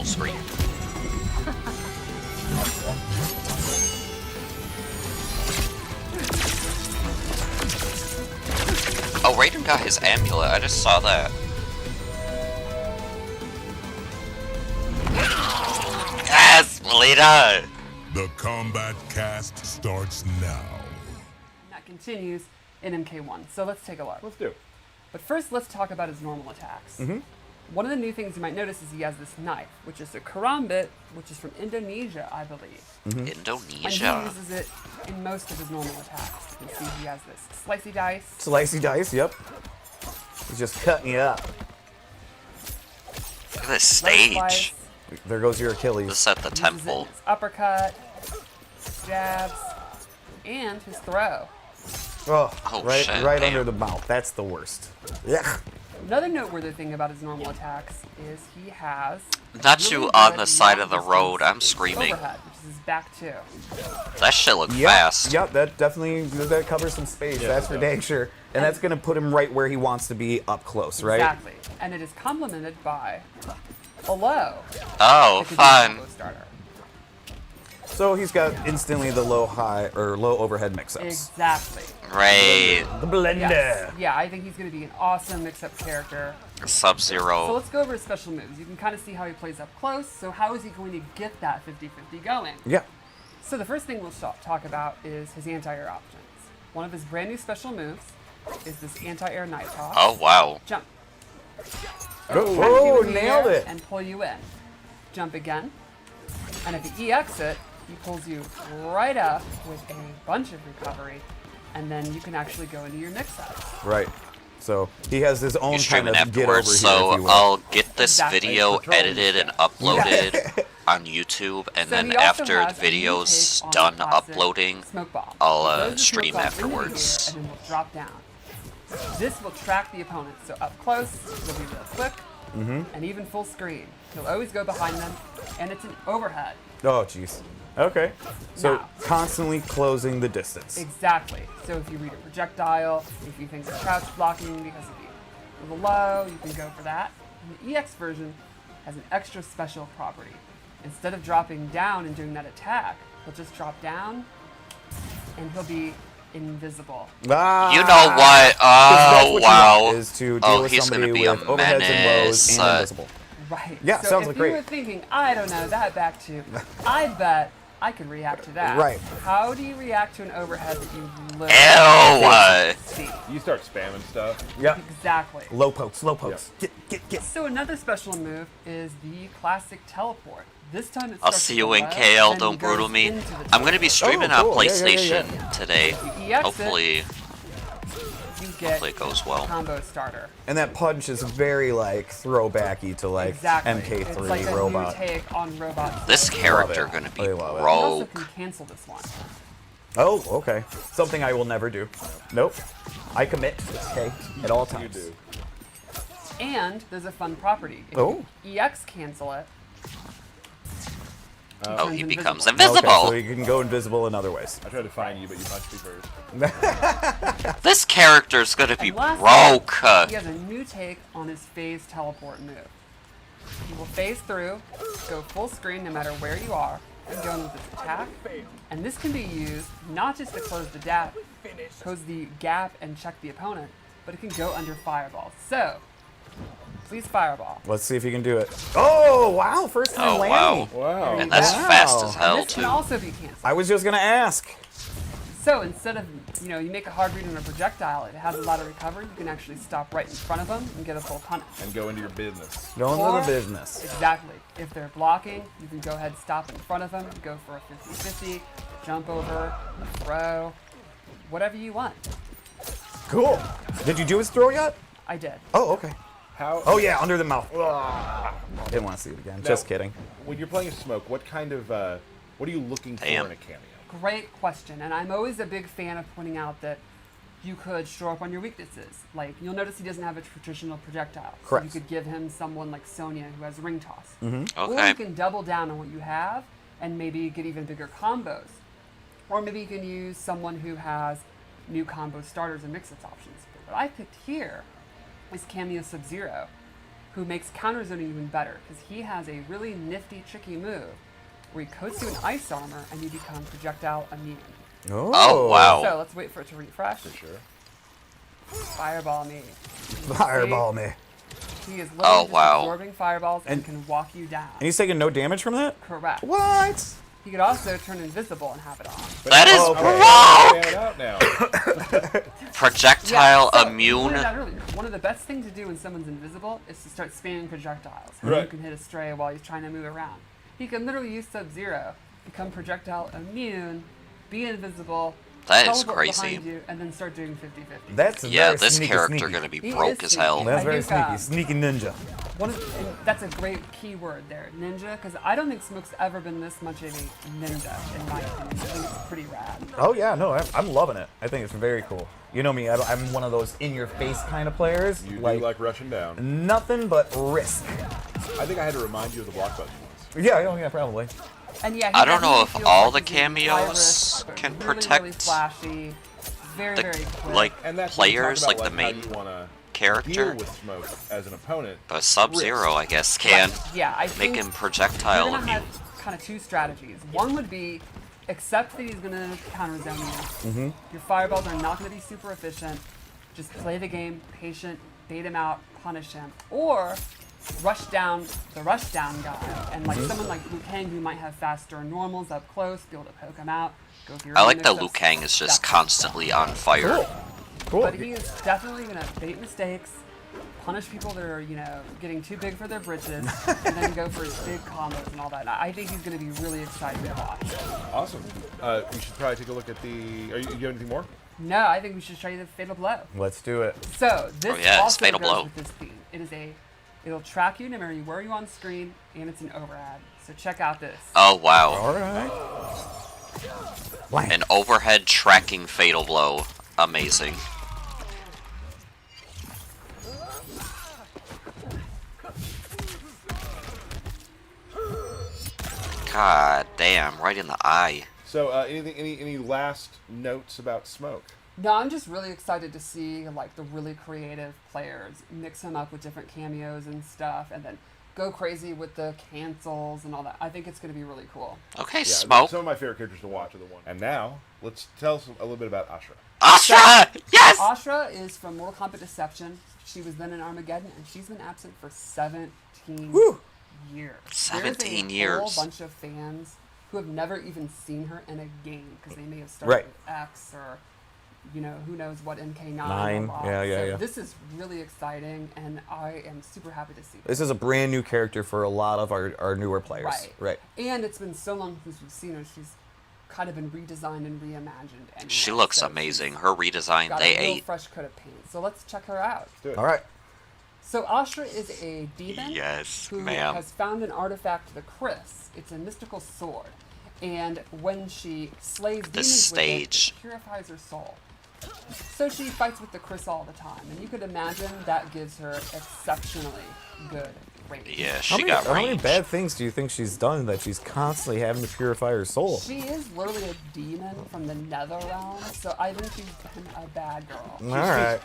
screen. Oh, Raiden got his amulet. I just saw that. Yes, Melita! The Kombat cast starts now. And that continues in MK1. So let's take a look. Let's do. But first, let's talk about his normal attacks. One of the new things you might notice is he has this knife, which is a karambit, which is from Indonesia, I believe. And Indonesia. he uses it in most of his normal attacks. You can see he has this slicey dice. Slicey dice, yep. He's just cutting you up. Look at this right stage. slice, There goes your Achilles. This is at the uses it in temple. his uppercut, jabs, and his throw. Oh, Oh, right, shit, right damn. under the mouth. That's the worst. Yeah. Another noteworthy thing about his normal attacks is he has Not really you on good the side of the long road. distance I'm screaming. overhead, which is his back two. That shit look Yep, fast. Yep, that definitely that covers some space. Yeah, that's for it dang sure. And that's going to put him right where he wants to be up close, right? Exactly. And it is complemented by a low. Oh, that could be a fun. combo starter. So he's got instantly the low overhead mix-ups. Exactly. Right. The blender. Yes. Yeah, I think he's going to be an awesome mix-up character. So Sub-Zero. let's go over his special moves. You can kind of see how he plays up close. So how is he going to get that 50-50 going? Yeah. So the first thing we'll talk about is his anti-air options. One of his brand new special moves is this anti-air night toss. Oh, wow. Jump. Oh, Catch you in the nailed air it. And pull you in. Jump again. And if he EX it, he pulls you right up with a bunch of recovery. And then you can actually go into your mix-ups. Right. So he has his own He's kind streaming of get over here, afterwards, if so you will. I'll get this Exactly. video Control edited and uploaded on YouTube, and So then he also after has the a new video's take on done the classic uploading, smoke bomb. I'll Throws the stream smoke bomb into the afterwards. air And then will drop down. This will track the opponent. So up close, it'll be real quick, and even full screen. He'll always go behind them, and it's an overhead. Oh, jeez. Okay. So Now. constantly closing the distance. Exactly. So if you read a projectile, if you think it's crouch blocking because of the low, you can go for that. And the EX version has an extra special property. Instead of dropping down and doing that attack, he'll just drop down, and he'll be invisible. Ah, You know what? 'cause that's Oh, what you wow. want, is to deal Oh, with he's somebody gonna be a with overheads and lows menace. and invisible. Right. Yeah, so sounds if like you great. were thinking, I don't know, that back two, I bet I could react to that. Right. How do you react to an overhead that you literally Ew! see? You start spamming stuff. Yep. Exactly. Low pokes, low pokes. Get. So another special move is the classic teleport. This time it's I'll see you in KL, don't brutal me. I'm gonna be streaming Oh, on cool. Yeah, PlayStation today. You EX Hopefully, you get it goes well. combo starter. And that punch is very like throwbacky to like Exactly. MK3 it's like a robot. new take on robots. This character it. gonna be I love it. You also broke. can cancel this one. Oh, okay. Something I will never do. Nope. I commit. Okay. At all You times. do. And there's a fun property. If Oh. you EX cancel it, Oh, he turns becomes invisible. Okay, so invisible. you can go invisible in other ways. I tried to find you, but you punched me first. This character's gonna be And lastly, broke. He has a new take on his phase teleport move. He will phase through, go full screen no matter where you are, and go in with his attack. And this can be used not just to close the gap and check the opponent, but it can go under fireball. So, please fireball. Let's see if you can do it. Oh, wow. First time Oh, landing. wow. Wow. And that's Wow. fast as And hell, this can too. also be canceled. I was just going to ask. So instead of, you make a hard read on a projectile, it has a lot of recovery, you can actually stop right in front of them and get a full punish. And go into your business. Going Or- to the business. Exactly. If they're blocking, you can go ahead and stop in front of them, go for a 50-50, jump over, throw, whatever you want. Cool. Did you do his throw yet? I did. Oh, okay. How? Oh, yeah, under the mouth. Didn't want to see it again. Now, Just kidding. When you're playing Smoke, what kind of what are you looking for Damn. in a cameo? Great question. And I'm always a big fan of pointing out that you could shore up on your weaknesses. Like, you'll notice he doesn't have a traditional projectile. So Correct. you could give him someone like Sonya who has ring toss. Or Okay. you can double down on what you have and maybe get even bigger combos. Or maybe you can use someone who has new combo starters and mix-ups options. But what I picked here is Cameo Sub-Zero, who makes counter zoning even better because he has a really nifty, tricky move where he coats you in ice armor and you become projectile immune. Oh, wow. So let's wait for it to refresh. For sure. Fireball me. Fireball me. He is literally Oh, just wow. absorbing fireballs and can walk you down. And he's taking no damage from that? Correct. What? He could also turn invisible and have it on. That is Stand it out now. projectile so, immune. pointed out earlier, one of the best things to do when someone's invisible is to start spamming projectiles. And Right. you can hit a stray while he's trying to move around. He can literally use Sub-Zero, become projectile immune, be invisible, That is teleport crazy. behind you, and then start doing 50-50. That's Yeah, very this sneaky, character sneaky. gonna be He broke is as hell. sneaky. That's I very think, sneaky. Sneaky ninja. And that's a great key word there, ninja, because I don't think Smoke's ever been this much of a ninja, in my opinion. I think it's pretty rad. Oh yeah, no, I'm loving it. I think it's very cool. You know me, I'm one of those in-your-face kind of players. You do like rushing down. Nothing but risk. I think I had to remind you of the block button once. Yeah, yeah, probably. And yeah, he I don't know definitely if feels all like the he's in high cameos risk, but can really, protect really flashy, very, very quick. Like And that's when you talk players, about, like the how main you wanna deal character. with Smoke as an opponent. But Sub-Zero, I guess, can Yeah, I make think him you're projectile gonna immune. have kind of two strategies. One would be accept that he's gonna counter zone you. Your fireballs are not gonna be super efficient. Just play the game, patient, bait him out, punish him, or rush down the rushdown guy, and like someone like Liu Kang who might have faster normals up close, be able to poke him out. Go for your I own like that mix-ups, Liu Kang is just that kind of constantly on fire. Cool. But he is definitely going to bait mistakes, punish people that are, getting too big for their britches, and then go for his big combos and all that. And I think he's going to be really exciting to watch. Awesome. We should probably take a look at the. You got anything more? No, I think we should show you the Fatal Blow. Let's do it. So this Oh, yeah, it's also Fatal goes Blow. with this theme. It'll track you no matter where you on screen, and it's an overhead. So check out this. Oh wow. All right. Blank. An overhead tracking fatal blow. Amazing. God damn, right in the eye. So, any last notes about Smoke? No, I'm just really excited to see like the really creative players mix him up with different cameos and stuff, and then go crazy with the cancels and all that. I think it's going to be really cool. Okay, Yeah, Smoke. some of my favorite characters to watch are the one. And now, let's tell us a little bit about Ashrah. Ashrah! Yes! Ashrah is from Mortal Kombat Deception. She was then in Armageddon, and she's been absent for 17 years. 17 There's a years. whole bunch of fans who have never even seen her in a game because they may have started Right. with X or, who knows what MK9. Nine. or Rock. Yeah, yeah, so yeah. This is really exciting, and I am super happy to see This is a brand new character for a lot of our newer players. Right. And it's been so long since we've seen her. She's kind of been redesigned and reimagined. Anyway. She looks So amazing. she's Her redesign, got they a real ate. fresh coat of paint. So let's check her out. Do it. All right. So Ashrah is a demon Yes, who ma'am. has found an artifact, the Chris. It's a mystical sword. And when she slays demons stage. with it, it purifies her soul. So she fights with the Chris all the time. And you could imagine that gives her exceptionally good range. Yeah, How she many, got how many range. bad things do you think she's done that she's constantly having to purify her soul? She is literally a demon from the nether realm, so I think she's been a bad girl. All right.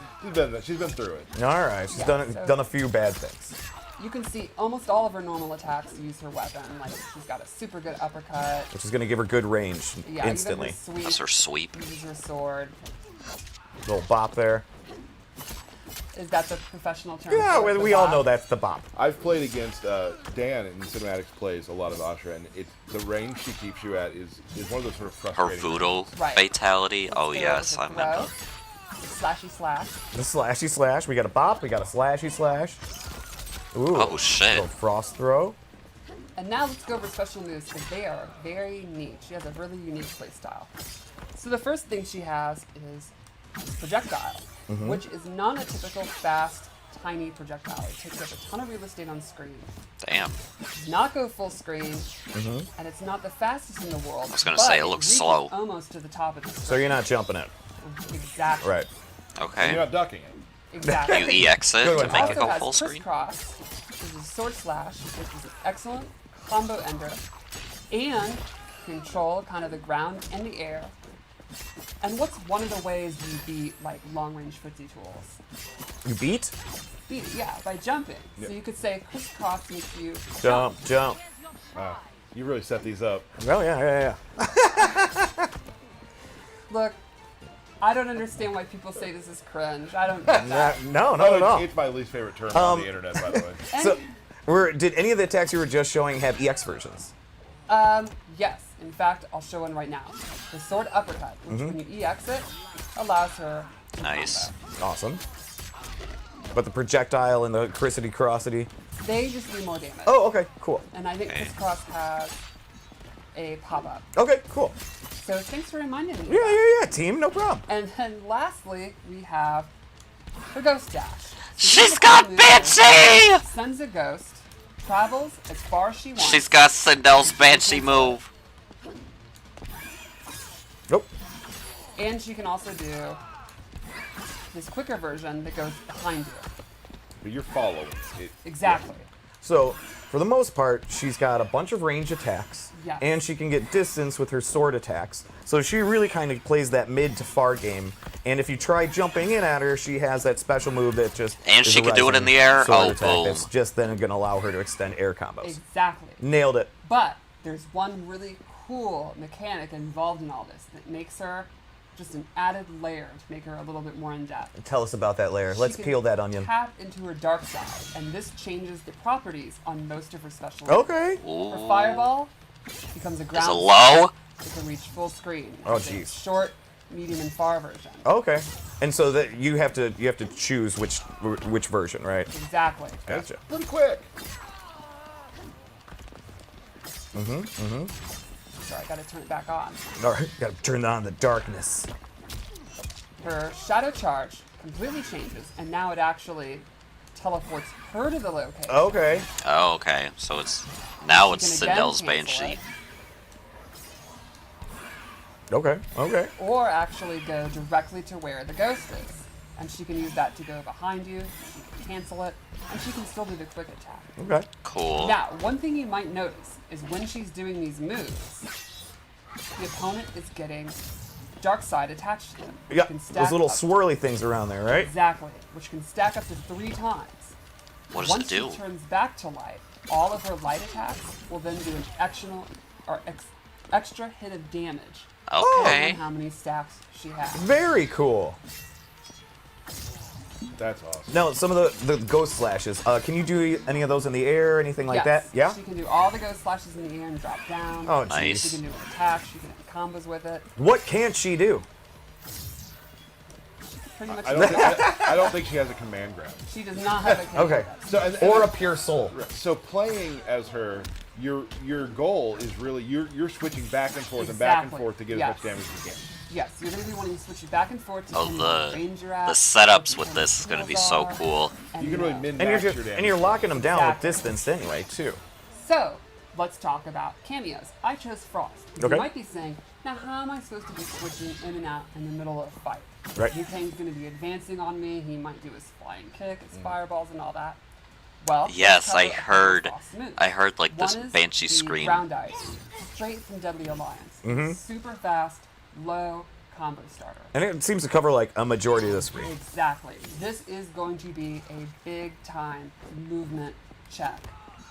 She's been through it. All right. She's Yeah, so- done a few bad things. You can see almost all of her normal attacks use her weapon. Like, she's got a super good uppercut. Which is going to give her good range Yeah, instantly. Even her sweep, That's her sweep. uses her sword. Little bop there. Is that the professional term? Yeah, for the we all bop? know that's the bop. I've played against Dan in cinematics plays a lot of Ashrah, and the range she keeps you at is one of those sort of Her frustrating. voodoo Right. fatality. Let's Oh go yes, with I the remember. throw. Slashy slash. The slashy slash. We got a bop. We got a slashy slash. Ooh. Oh shit. Little frost throw. And now let's go over special moves because they are very neat. She has a really unique playstyle. So the first thing she has is projectile, which is not a typical fast, tiny projectile. It takes up a ton of real estate on screen. Damn. Does not go full screen, and it's not the fastest in the world. I was gonna say, it looks slow. Almost to the top of the screen. So you're not jumping it. Exactly. Right. You're Okay. not ducking it. Exactly. You EX it Good to one. make Also it go has full screen. crisscross, which is a sword slash, which is an excellent combo ender, and control kind of the ground and the air. And what's one of the ways you beat like long-range footsie tools? You beat? Beat it, yeah, by jumping. Yep. So you could say crisscross makes you Jump. You really set these up. Oh, yeah. Look, I don't understand why people say this is cringe. I don't get that. No, not at all. It's my least favorite term on the internet, by the way. So, did any of the attacks you were just showing have EX versions? Yes. In fact, I'll show one right now. The sword uppercut, which when you EX it, allows her to Nice. combo. Awesome. But the projectile and the crissity-crossity. They just do more damage. Oh, okay, cool. And I think crisscross has a pop-up. Okay, cool. So thanks for reminding me. Yeah, team, no problem. And then lastly, we have the Ghost Dash. So She's got Banshee! Sends a ghost, travels as far as she wants. She's got Sindel's Banshee move. Nope. And she can also do this quicker version that goes behind you. But you're following it. Exactly. So, for the most part, she's got a bunch of range attacks. Yes. And she can get distance with her sword attacks. So she really kind of plays that mid to far game. And if you try jumping in at her, she has that special move that just And is she a can do it in rising the air? sword Oh, attack boom. That's just then going to allow her to extend air combos. Exactly. Nailed it. But there's one really cool mechanic involved in all this that makes her just an added layer to make her a little bit more in depth. Tell us about that layer. Let's She can peel that onion. Tap into her dark side, and this changes the properties on most of her special. Okay. Her fireball becomes a ground. Is it low? It can reach full screen. Oh, It's a jeez. Short, medium, and far version. Okay. And so that you have to choose which version, right? Exactly. Gotcha. Pretty quick. Sorry, I gotta turn it back on. All right. Got to turn on the darkness. Her shadow charge completely changes, and now it actually teleports her to the location. Okay. Oh, okay. So it's now it's She can again Sindel's cancel Banshee. it, Okay. or actually go directly to where the ghost is. And she can use that to go behind you, she can cancel it, and she can still do the quick attack. Okay. Cool. Now, one thing you might notice is when she's doing these moves, the opponent is getting dark side attached to them. which Yeah. can stack Those little up- swirly things around there, right? Exactly, which can stack up to 3 times. What does Once it do? she turns back to light, all of her light attacks will then do an extra hit of damage Okay. on how many stacks she has. Very cool. That's awesome. Now, some of the ghost slashes. Can you do any of those in the air, anything like Yes, that? Yeah. She can do all the ghost slashes in the air and drop down. Oh, Nice. She can do an attack. She can have combos with it. What can't she do? Pretty much. I don't think she has a command grab. She does not have a command Okay. grab. So Or a pure soul. So playing as her, your goal is really you're switching back and forth and back and Exactly. forth to get Yes. as much damage as you can. Yes, you're going to be wanting to switch it back and forth to Oh, see what range you're at, the setups what with the this is gonna be skills so are, cool. and, You can really min And max you're your damage. and you're locking them down Exactly. with distance anyway, too. So, let's talk about cameos. I chose Frost. Okay. You might be saying, now how am I supposed to be switching in and out in the middle of a fight? Right. Liu-Kang's going to be advancing on me. He might do his flying kick, his fireballs, and all that. Well, let's Yes, cover I a couple of heard. Frost's moves. I heard like this One is Banshee the scream. Ground Ice, straight from Deadly Alliance. Super fast, low combo starter. And it seems to cover like a majority of the screen. Exactly. This is going to be a big time movement check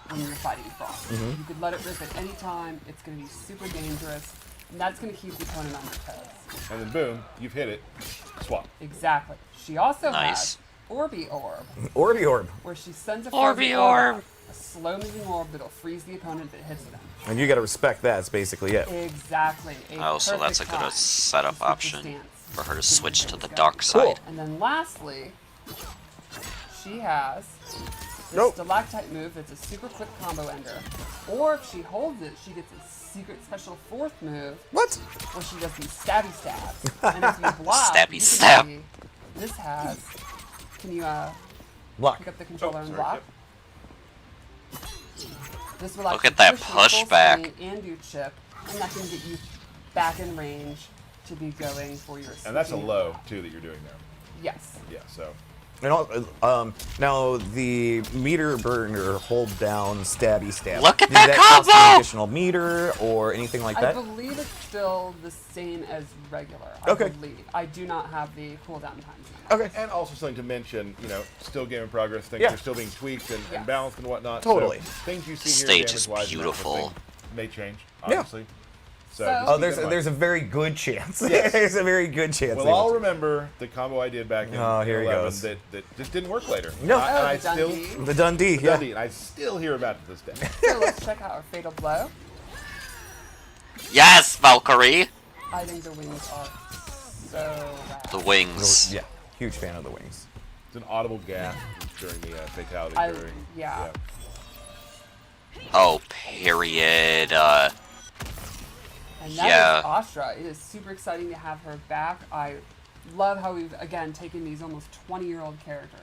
when you're fighting Frost. You could let it rip at any time. It's going to be super dangerous. And that's going to keep the opponent on their toes. And then boom, you've hit it. Swap. Exactly. She also Nice. has Orby Orb, Orby Orb. where she sends a Orby frozen Orb. a slow-moving orb that'll freeze the opponent that hits them. And you gotta respect that. That's basically it. Exactly. Oh, so that's a perfect good time setup to switch your option stance. for her to Get switch to things the going. dark side. And then lastly, she has this Nope. stalactite move that's a super quick combo ender. Or if she holds it, she gets a secret special 4th move What? where she does these stabby stabs. And if you block, Stabby you can stab. see this has. Can you Block. pick up the controller and sorry, block? This will Look actually at that push you full pushback. screen and do chip, and that can get you back in range to be going for your. And that's a switching low attack. too that you're doing there. Yes. Yeah. So And now the meter burner hold down stabby stab. Look at Does that cost an combo! additional meter or anything like I that? believe it's still the same as regular. Okay. I believe. I do not have the cooldown times. Okay. And also something to mention, still game in progress. Things Yeah. are still being tweaked and Yes. balanced and whatnot. Totally. So things you see Stage here is damage-wise and that sort of beautiful. thing may change, Yeah. obviously. So, So- just Oh, keep that in mind. there's a very good chance. Yes. There's a very good chance. Well, they will I'll do. remember the combo I did back in Oh, here he 11 goes. that just didn't work later. No. And Oh, I the still Dundee. The Dundee. Yeah. Dundee, and I still hear about it to this day. So let's check out our fatal blow. Yes, Valkyrie. I think the wings are so rad. The wings. Yeah. Huge fan of the wings. It's an audible gasp during the fatality. Yeah. Oh, period. And that Yeah. is Ashrah. It is super exciting to have her back. I love how we've, again, taken these almost 20-year-old characters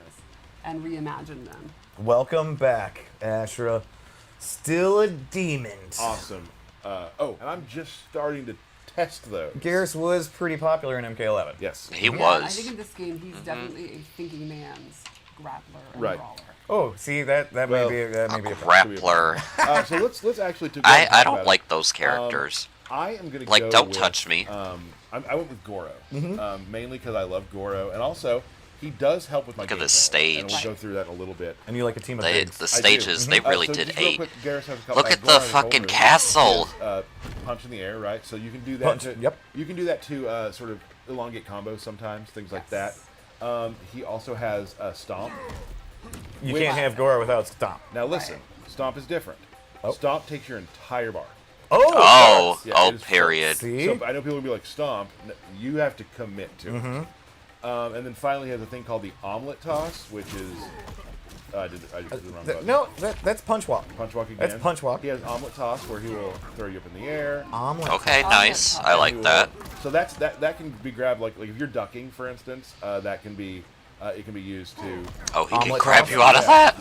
and reimagined them. Welcome back, Ashrah. Still a demon. Awesome. And I'm just starting to test those. Geras was pretty popular in MK11. Yes. He Yeah, I was. think in this game, he's definitely a thinking man's grappler and Right. brawler. Oh, see that Well, may be a problem. Grappler. So let's actually. I don't like those characters. I am gonna Like, go don't with, touch me. I went with Goro, mainly because I love Goro, and also he does help with my. Look at gameplay, the stage. and we'll go through that in a little bit. And you like a team of They, pigs. the I do. stages, they really So did just real 8. quick, Geras has a couple- Look at Goro the has a fucking holder. castle. He has, punch in the air, right? So you can do that. Punch, To, yep. You can do that to sort of elongate combos sometimes, things like that. Yes. He also has Stomp. You Which- can't have Goro without Stomp. Now listen, Stomp is different. Oh. Stomp takes your entire bar. Oh, Yeah, oh, it is full. period. See? So I know people will be like, Stomp, you have to commit to it. And then finally he has a thing called the omelet toss, which is... I did the wrong button. No, that's punch walk. Punch walk again. That's punch walk. He has omelet toss where he will throw you up in the air. Omelet. Okay, nice. I He like will- that. So that can be grabbed like if you're ducking, for instance. That can be it can be used to. Oh, he can Omelet grab toss? Uh, you out of that?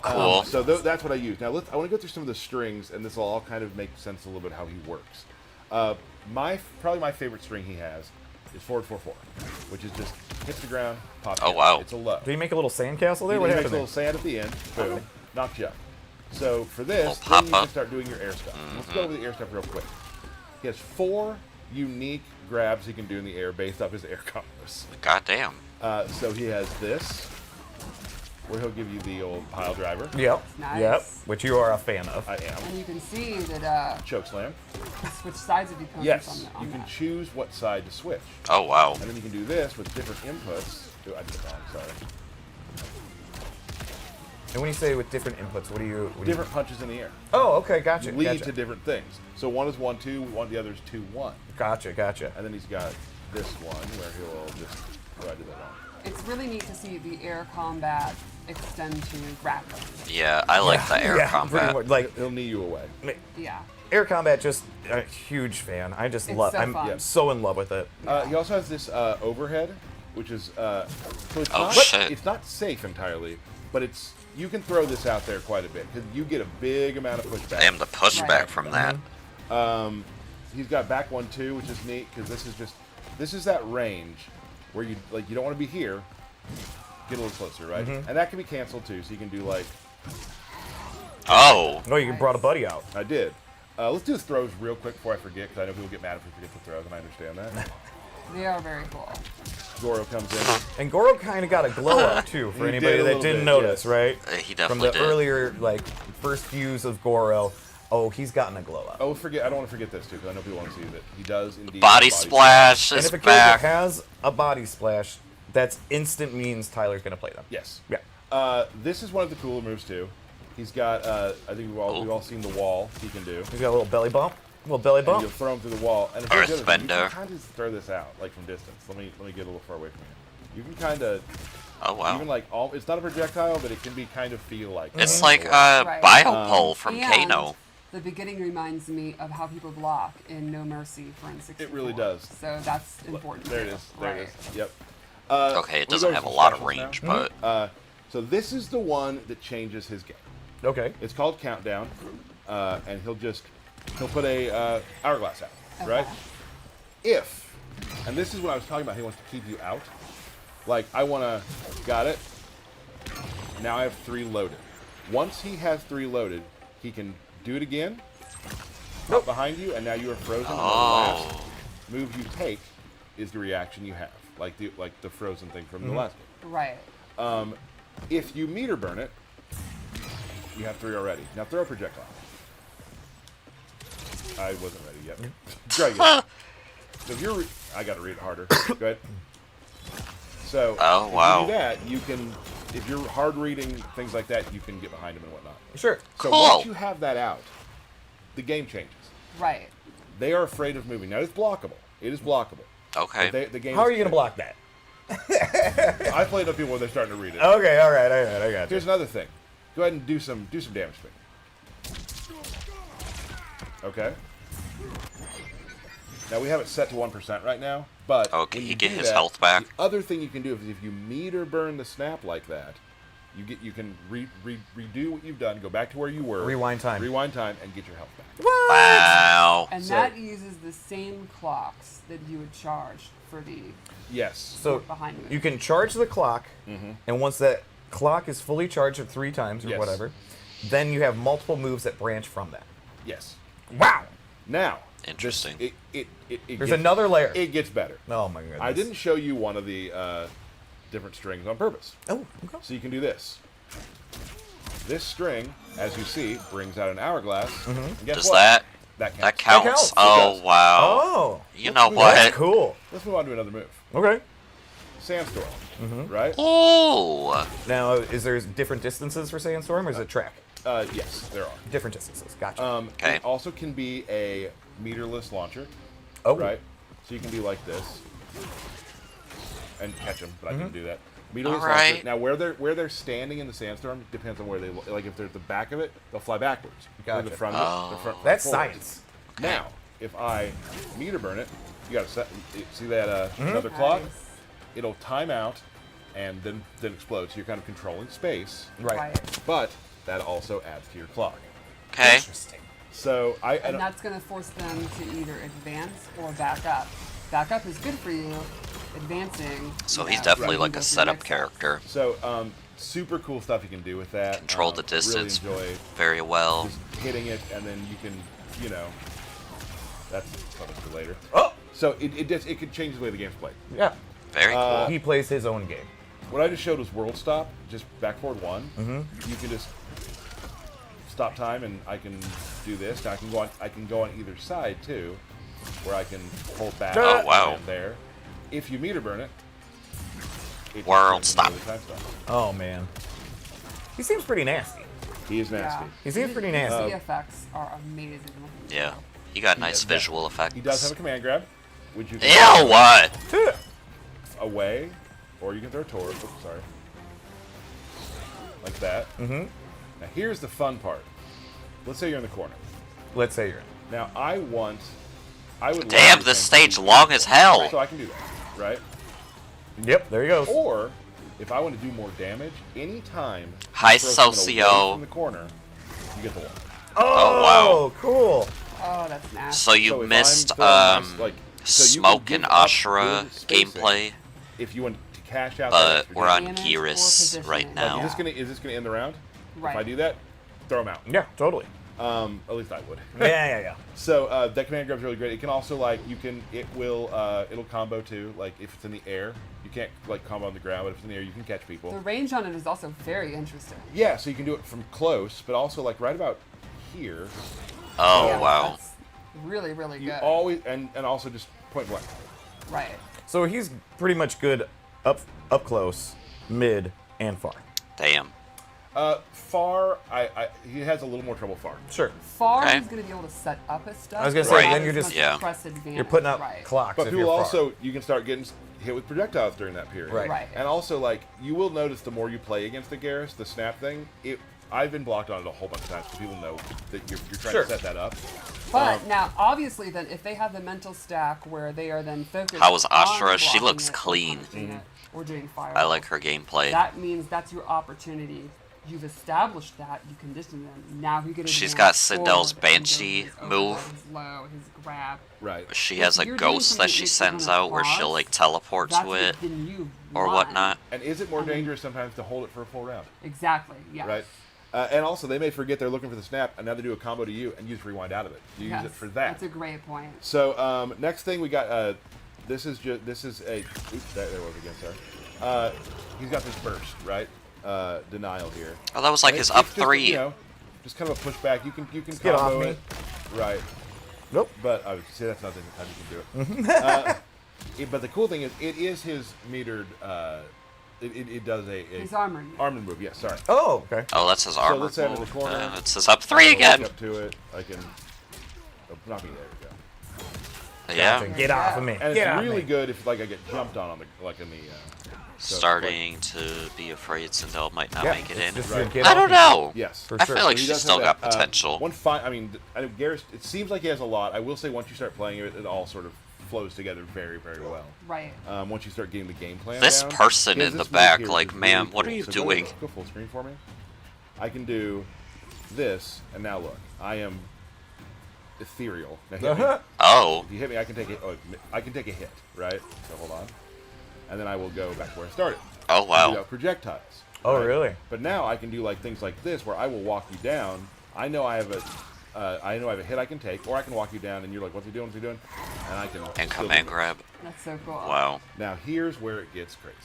Cool. So that's what I use. Now I want to go through some of the strings, and this will all kind of make sense a little bit how he works. Probably my favorite string he has is forward 4-4, which is just hits the ground, pops. Oh, you. wow. It's a low. Did he make a little sandcastle there? He What makes a happened little there? sand at the end. Boom. Knocks you up. So for this, Little then you can pop-up. start doing your air stuff. Let's go over the air stuff real quick. He has 4 unique grabs he can do in the air based off his air combos. Goddamn. So he has this, where he'll give you the old pile driver. Yep. Nice. Yep. Which you are a fan of. I am. And you can see that Choke slam. you switch sides of the opponents Yes, on you can that. choose what side to switch. Oh, wow. And then you can do this with different inputs. Oh, I did it wrong, sorry. And when you say with different inputs, what do you? Different punches in the air. Oh, okay, gotcha. Lead gotcha. to different things. So one is 1-2, the other is 2-1. Gotcha. And then he's got this one where he'll just. Oh, I did that wrong. It's really neat to see the air combat extend to grappling. Yeah, I like the air yeah, combat. pretty much, like He'll knee you away. Yeah. air combat, just a huge fan. I just It's love. so I'm fun. so in love with it. He also has this overhead, which is so it's Oh, not shit. it's not safe entirely, but it's you can throw this out there quite a bit because you get a big amount of pushback. Damn, the pushback Right. from that. He's got back 1-2, which is neat because this is that range where you don't want to be here, get a little closer, right? And that can be canceled too, so you can do like Oh, Oh, you brought a buddy out. I did. Let's do the throws real quick before I forget because I know people get mad if we forget the throws, and I understand that. They are very cool. Goro comes in. And Goro kind of got a glow up too, for He anybody did a that little didn't bit, notice, yes. right? he From definitely the did. earlier first views of Goro, oh, he's gotten a glow up. Oh, I don't want to forget this too because I know people want to see that he does indeed. Body have splash And is if a back. character has a body splash, that's instant means Tyler's gonna play them. Yes. Yeah. This is one of the cooler moves too. He's got. I think we've all seen the wall he can do. He's got a little belly bump. Little belly And bump. you'll throw him through the wall. And if you're good at it, you Earthbender. can kind of throw this out like from distance. Let me get a little far away from you. You can kind of Oh, wow. even like it's not a projectile, but it can be kind of feel like. It's that. like Right. Biopole from And Kano. the beginning reminds me of how people block in No Mercy for N64. It really does. So that's important. There it too. is. There Right. it is. Yep. Okay, it we'll doesn't go have a to lot of specials range, now. but So this is the one that changes his game. Okay. It's called Countdown, and he'll put a hourglass out, right? If, and this is what I was talking about, he wants to keep you out. Like, I want to... Got it. Now I have 3 loaded. Once he has 3 loaded, he can do it again. Nope. Behind you, and now you are frozen. And the last move you take is the reaction you have. Like the frozen thing from the last game. Right. If you meter burn it, you have 3 already. Now throw a projectile. I wasn't ready yet. Try again. So if you're... I got to read it harder. Go ahead. So if you do that, you can... If you're hard reading things like that, you can get behind him and whatnot. Sure. So once you have that out, the game changes. Right. They are afraid of moving. Now, it's blockable. It is blockable. Okay. The game How are you going to block that? I played with people when they're starting to read it. Okay, all right, I got you. Here's another thing. Go ahead and do some damage to me. Okay. Now, we have it set to 1% right now, but... Oh, can he get his health back? The other thing you can do is if you meter burn the snap like that, you can redo what you've done, go back to where you were. Rewind time, and get your health back. What? Wow. And that uses the same clocks that you would charge for the... Yes. So behind you. you can charge the clock, and once that clock is fully charged 3 times or whatever, then you have multiple moves that branch from that. Yes. Wow. Now... Interesting. There's another layer. It gets better. Oh my goodness. I didn't show you one of the different strings on purpose. Oh, okay. So you can do this. This string, as you see, brings out an hourglass. And guess Does what? that That counts. That counts. Oh, It does. wow. Oh. You know what? That's cool. Let's move on to another move. Okay. Sandstorm. Right? Oh. Now, is there different distances for Sandstorm, or is it track? Yes, there are. Different distances. Gotcha. Okay. It also can be a meterless launcher. Oh. Right? So you can do like this. And catch them, but I didn't do that. Meterless Alright. launcher. Now, where they're standing in the sandstorm depends on where they... Like, if they're at the back of it, they'll fly backwards. Gotcha. Or the front of it, the front That's forward. science. Now, if I meter burn it, you got to set... See that another clock? Nice. It'll time out and then explode. So you're kind of controlling space. Right. But that also adds to your clock. Okay. Interesting. So And that's going to force them to either advance or back up. Back up is good for you. Advancing... So you he's know, definitely you like go a through setup next character. So, super cool stuff you can do with that. Control the distance Really enjoy very well. just hitting it, and then you can, that's something for later. Oh. So it could change the way the game's played. Yeah. Very cool. He plays his own game. What I just showed was world stop, just back forward 1. You can just stop time, and I can do this. Now I can go on either side too, where I can hold back. Oh, wow. And there. If you meter burn it, just World turns stop. into time stop. Oh man. He seems pretty nasty. He is nasty. Yeah. He seems pretty nasty. The effects are amazing. Yeah. You got nice visual effects. He does have a command grab, which you Ew, can what? away, or you can throw Taurus. Oops, sorry. Like that. Now here's the fun part. Let's say you're in the corner. Let's say you're in. Now I would. Damn, like this to- stage long as hell. So I can do that, right? Yep, there he goes. Or if I want to do more damage, anytime High you throw someone socio. away from the corner, you get the one. Oh, cool. Oh, that's nasty. So you So if missed I'm filling my- so you can Smoke and give up Ashrah good spacing gameplay, if you want to cash out. that but extra we're damage. on Damage or Geras positioning. right Like, now. Is this gonna end the round? Right. If I do that, throw them out. Yeah, totally. At least I would. Yeah. So that command grab's really great. It can also it'll combo too. Like if it's in the air, you can't like combo on the ground, but if it's in the air, you can catch people. The range on it is also very interesting. Yeah, so you can do it from close, but also like right about here. Oh, Yeah, wow. That's really, really You good. always and also just point blank. Right. So he's pretty much good up close, mid, and far. Damn. Far, he has a little more trouble far. Sure. Far, Okay. he's going to be able to set up his stuff. I was gonna say, not then you're as just- much yeah. press advantage. You're putting up right. clocks But if people you're far. also, you can start getting hit with projectiles during that period. Right. Right. And also, like, you will notice the more you play against the Geras, the snap thing, I've been blocked on it a whole bunch of times because people know that you're trying Sure. to set that up. But now, obviously, then if they have the mental stack where they are then focused. How was on Ashrah? She blocking looks it or clean. punching it or doing fire. I like her gameplay. That means that's your opportunity You've established that. You conditioned them. Now he can. She's got advance Sindel's forward and go Banshee his overhead, move. His low, his grab. Right. She has a You're doing ghost something that she that sends you're gonna out where she'll pause. like teleport That's to it what then you or won. whatnot. And is it more dangerous sometimes to hold it for a full round? Exactly. Yeah. Right. And also, they may forget they're looking for the snap, and now they do a combo to you, and you just rewind out of it. You use it for that. That's a great point. So next thing we got. This is a. Oops, there was again. Sorry. He's got this burst, right? Denial here. Oh, that was like And his it's up just, 3. You know, just kind of a pushback. You can get off combo me. it. Right. Nope. But I would say that's not the time you can do it. But the cool thing is, it is his metered. It does a His armor. armor move. Yes, sorry. Oh, okay. Oh, that's his So armor let's say I'm in the move. corner. It's his up 3 I again. walk up to it. I can. Oh, not me. There we go. Yeah. Get off of me. And Get it's off really me. good if like I get jumped on the like in the. So, Starting to be afraid Sindel might not Yeah, make it it's in. just Right. get I off don't me. know. Yes. For I sure. feel like He she's does still have got that. potential. I mean, Geras. It seems like he has a lot. I will say once you start playing it, it all sort of flows together very, very well. Right. Once you start getting the game plan This down. person Because in this the move back, here like, is ma'am, really what are cool. you So doing? Go full screen for me. I can do this, and now look. I am ethereal. Now hit me. Oh. If you hit me, I can take it. Oh, I can take a hit, right? So hold on, and then I will go back to where I started. Oh, wow. Without projectiles. Oh, right? really? But now I can do like things like this, where I will walk you down. I know I have a hit I can take, or I can walk you down, and you're like, "What's he doing? What's he doing?" And I can. And still command do it. grab. That's so cool. Wow. Now here's where it gets crazy.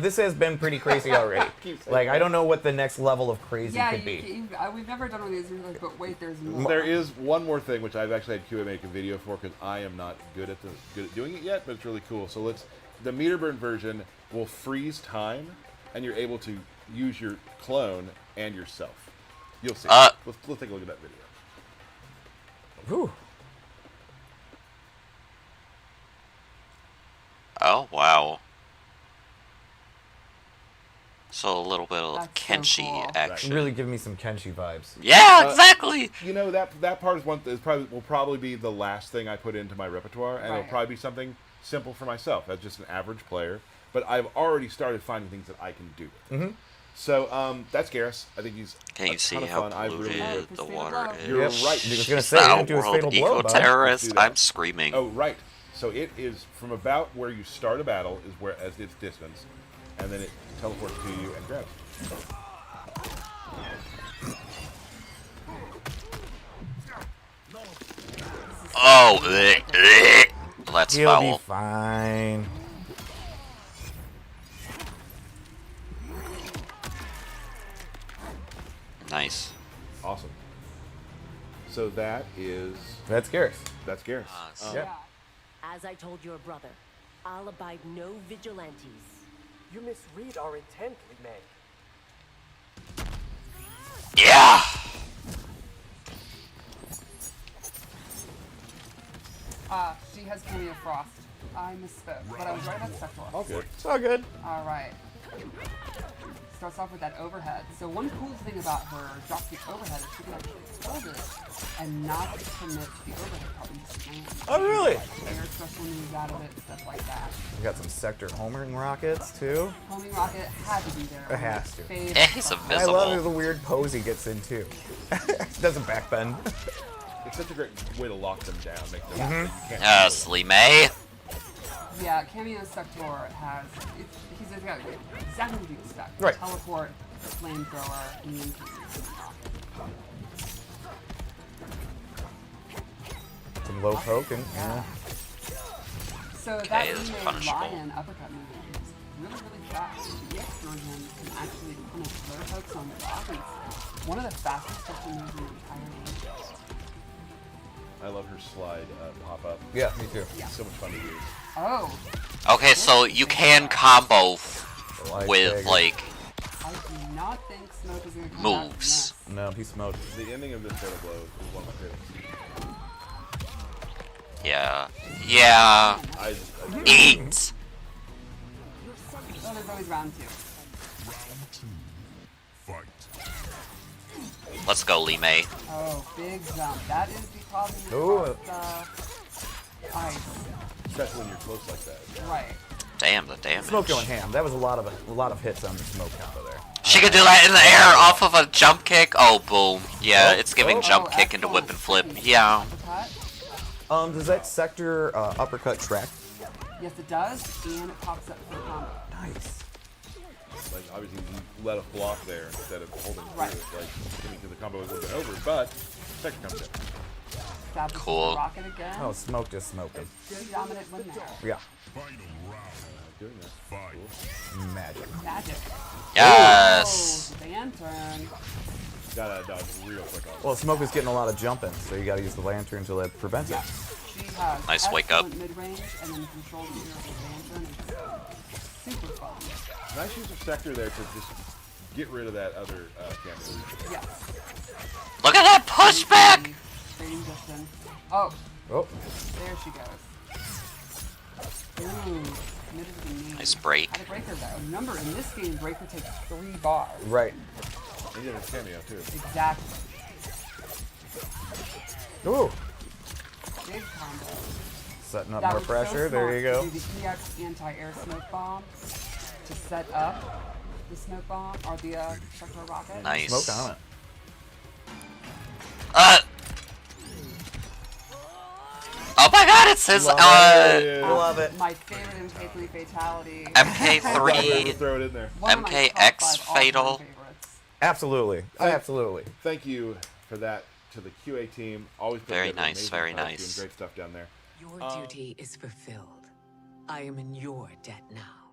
This has been pretty crazy already. Like, I don't know what the next level of crazy Yeah, could be. we've never done one of these. We're like, but wait, there's more. There is one more thing which I've actually had QA make a video for because I am not good at doing it yet, but it's really cool. So the meter burn version will freeze time, and you're able to use your clone and yourself. You'll see. Let's take a look at that video. Whew. Oh, wow. So a little bit of That's so Kenshi cool. action. Really give me some Kenshi vibes. Yeah, exactly. You know that part is will probably be the last thing I put into my repertoire, and it'll Right. probably be something simple for myself as just an average player. But I've already started finding things that I can do. Mm-hmm. So that's Geras. I think he's Can a you see ton of how fun. I really polluted His the fatal water blow. is? You're Yep. right. I was gonna say, he didn't do his fatal blow, bud. Let's do eco-terrorist. that. I'm screaming. Oh, right. So it is from about where you start a battle is where as its distance, and then it teleports to you and grabs you. Oh, that's He'll be foul. fine. Nice. Awesome. So that's That's Geras. Geras. Yeah. As I told your brother, I'll abide no vigilantes. You misread our intent, Li Mei. Yeah. She has plenty of frost. I misspoke, but I was right about Sector. All good. It's all good. All right. Starts off with that overhead. So one cool thing about her drop kick overhead is she can actually hold it and not permit the overhead probably just land. Oh, really? Air special moves out of it, stuff like that. We got some sector homering rockets, too. Homing rocket had to be there. It has to. Yeah, he's I love invisible. the weird pose he gets in, too. Doesn't backbend. It's such a great way to lock them down, make them so you can't Yes, Li Mei. Yeah, Cameo Sector has. He's got exactly what you expect. Right. Teleport, flamethrower, and then Some low poke and yeah. So that Okay, that's Li Mei punishable. lion uppercut movement is really, really fast. The EX version can actually punish low pokes on the block. And it's one of the fastest special moves in the entire game. I love her slide pop up. Yeah, me too. It's so much fun to use. Oh, Okay, so you can combo Light with dagger. like I do not think Smoke is going to come Moves. out of No, he smoked. The ending of this fatal blow is one of my favorites. yeah. I just Eat. this. Oh, there's always round 2. Fight. Let's go, Li Mei. Oh, big jump. That is the problem Ooh. with ice. especially when you're close like that. Right. Damn the damage. Smoke going ham. That was a lot of hits on the smoke combo there. She could do that in the air off of a jump kick. Oh, boom. Yeah, it's giving jump kick into excellent. whip and flip. Yeah. Uppercut. Does that sector uppercut track? Yes, it does, and it pops up for the combo. Nice. Like, obviously, you let us block there instead of holding Right. through it. Like, getting to the combo is a little bit over, but second comes in. Establishes Cool. the rocket again. Oh, Smoke just smoking. Good dominant win there. Yeah. Final round. Doing that. Fight. Magic. Magic. Yes. Oh, lantern. Gotta dodge real quick on Well, Smoke is getting a lot of jumping, so you got to use the lantern to prevent it. She has Nice wake up. excellent mid-range and then control the air with lantern. It's super fun. Nice use of sector there to just get rid of that other camera. Yes. Look at that pushback. Trading distance. Oh, Oh, there she goes. Ooh, committed to the knee. Nice break. Had a breaker though. Remember, in this game, breaker takes 3 bars. right. And you have a cameo, too. Exactly. Ooh. Big combo. Setting up That more was pressure. So There you go. smart to do the EX anti-air smoke bomb to set up the smoke bomb or the circular rocket. Nice. Smoke on it. Oh my god, it says Love it. My favorite MK3 fatality. MK3 Throw it in there. One of my MKX top 5 all-time fatal. favorites. Absolutely. Absolutely. Thank you for that to the QA team. Always put Very together nice, amazing very fights, nice. Doing great stuff down there. Your duty is fulfilled. I am in your debt now.